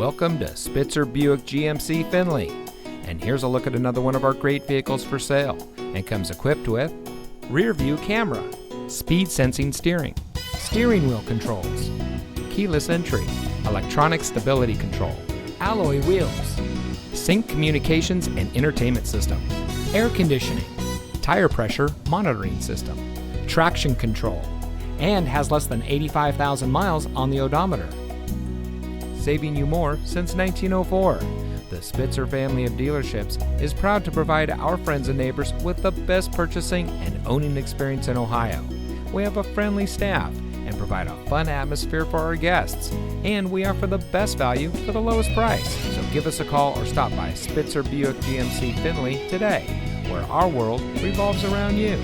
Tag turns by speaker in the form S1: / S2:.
S1: Welcome to Spitzer Buick GMC Findlay. And here's a look at another one of our great vehicles for sale, and comes equipped with rear view camera, speed sensing steering wheel controls, keyless entry, electronic stability control, alloy wheels, sync communications and entertainment system, air conditioning, tire pressure monitoring system, traction control, and has less than 85,000 miles on the odometer. Saving you more since 1904. The Spitzer family of dealerships is proud to provide our friends and neighbors with the best purchasing and owning experience in Ohio. We have a friendly staff and provide a fun atmosphere for our guests, and we offer the best value for the lowest price. So give us a call or stop by Spitzer Buick GMC Findlay today, where our world revolves around you.